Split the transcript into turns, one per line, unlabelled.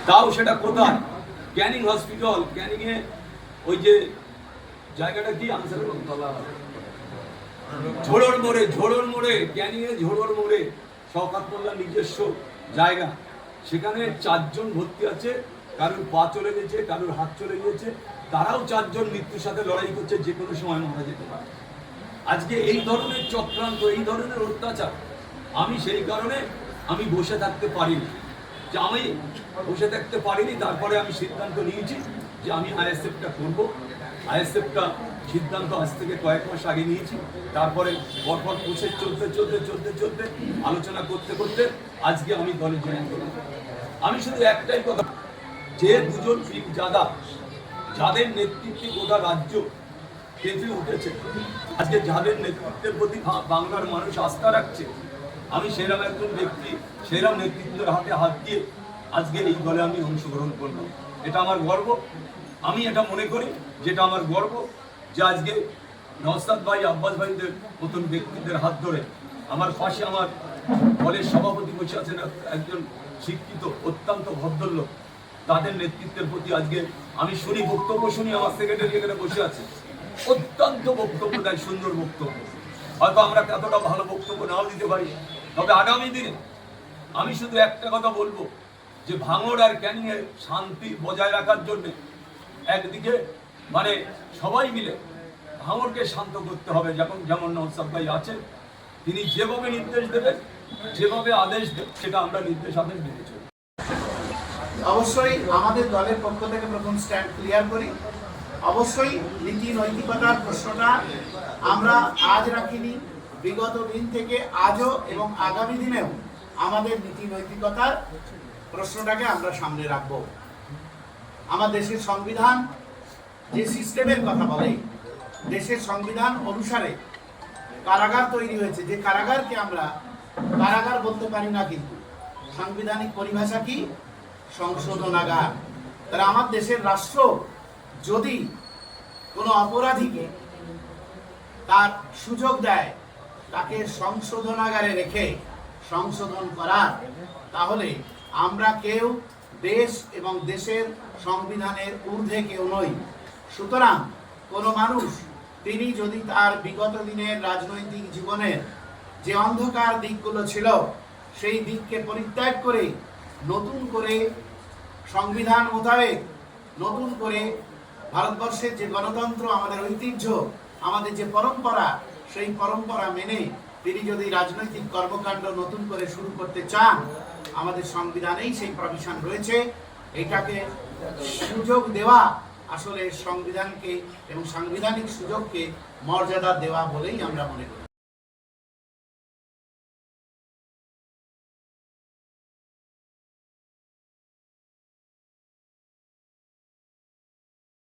তাও সেটা কোথায়? ক্যানিং হসপিটাল, ক্যানিংয়ে ওই যে জায়গাটা কি ঝোড়োর মোড়ে ক্যানিংয়ে ঝোড়োর মোড়ে শওকত মোল্লার নিজস্ব জায়গা, সেখানে 4 জন ভর্তি আছে। কারোর পা চলে গেছে, কারোর হাত চলে গিয়েছে, তারাও 4 জন মৃত্যুর সাথে লড়াই করছে, যে কোনো সময় মারা যেতে পারে। আজকে এই ধরনের চক্রান্ত, এই ধরনের অত্যাচার, আমি সেই কারণে আমি বসে থাকতে পারিনি। যে আমি বসে থাকতে পারিনি, তারপরে আমি সিদ্ধান্ত নিয়েছি যে আমি আইএসএফটা করব। আইএসএফটা সিদ্ধান্ত আজ থেকে কয়েক মাস আগে নিয়েছি। তারপরে পরপর প্রসেস চলতে আলোচনা করতে আজকে আমি দলে জয়েন করলাম। আমি শুধু একটাই কথা, যে 2 জন পীরজাদা যাদের নেতৃত্বে গোটা রাজ্য কেঁপে উঠেছে, আজকে যাদের নেতৃত্বের প্রতি বাংলার মানুষ আস্থা রাখছে, আমি সেরকম একজন ব্যক্তি, সেরকম নেতৃত্বের হাতে হাত দিয়ে আজকে এই দলে আমি অংশগ্রহণ করলাম। এটা আমার গর্ব। আমি এটা মনে করি যেটা আমার গর্ব, যে আজকে নওশাদ ভাই, আব্বাস ভাইদের মতন ব্যক্তিদের হাত ধরে আমার পাশে আমার দলের সভাপতি বসে আছেন, একজন শিক্ষিত অত্যন্ত ভদ্রলোক, তাদের নেতৃত্বের প্রতি আজকে আমি শুনি, বক্তব্য শুনি। আমার সেক্রেটারি এখানে বসে আছে, অত্যন্ত বক্তব্য দেয়, সুন্দর বক্তব্য। হয়তো আমরা এতটা ভালো বক্তব্য নাও দিতে পারি, তবে আগামী দিনে আমি শুধু একটা কথা বলবো, যে ভাঙড় আর ক্যানিংয়ে শান্তি বজায় রাখার জন্য একদিকে মানে সবাই মিলে ভাঙড়কে শান্ত করতে হবে। যেমন নওশাদ ভাই আছেন, তিনি যেভাবে নির্দেশ দেবেন, যেভাবে আদেশ দেবেন, সেটা আমরা নির্দেশ আদেশ মেনে চলি।
অবশ্যই আমাদের দলের পক্ষ থেকে প্রথম স্ট্যান্ড ক্লিয়ার করি। অবশ্যই নীতি নৈতিকতার প্রশ্নটা আমরা আজ রাখিনি, বিগত দিন থেকে আজও এবং আগামী দিনেও আমাদের নীতি নৈতিকতার প্রশ্নটাকে আমরা সামনে রাখব। আমার দেশের সংবিধান যে সিস্টেমের কথা বলে, দেশের সংবিধান অনুসারে কারাগার তৈরি হয়েছে, যে কারাগারকে আমরা কারাগার বলতে পারি না, কিন্তু সাংবিধানিক পরিভাষা কি? সংশোধনাগার। তাহলে আমার দেশের রাষ্ট্র যদি কোনো অপরাধীকে তার সুযোগ দেয়, তাকে সংশোধনাগারে রেখে সংশোধন করার, তাহলে আমরা কেউ দেশ এবং দেশের সংবিধানের ঊর্ধ্বে কেউ নই। সুতরাং কোনো মানুষ তিনি যদি তার বিগত দিনের রাজনৈতিক জীবনের যে অন্ধকার দিকগুলো ছিল, সেই দিককে পরিত্যাগ করে নতুন করে সংবিধান মোতাবেক, নতুন করে ভারতবর্ষের যে গণতন্ত্র, আমাদের ঐতিহ্য, আমাদের যে পরম্পরা, সেই পরম্পরা মেনে তিনি যদি রাজনৈতিক কর্মকাণ্ড নতুন করে শুরু করতে চান, আমাদের সংবিধানেই সেই প্রভিশন রয়েছে। এটাকে সুযোগ দেওয়া আসলে সংবিধানকে এবং সাংবিধানিক সুযোগকে মর্যাদা দেওয়া বলেই আমরা মনে করি।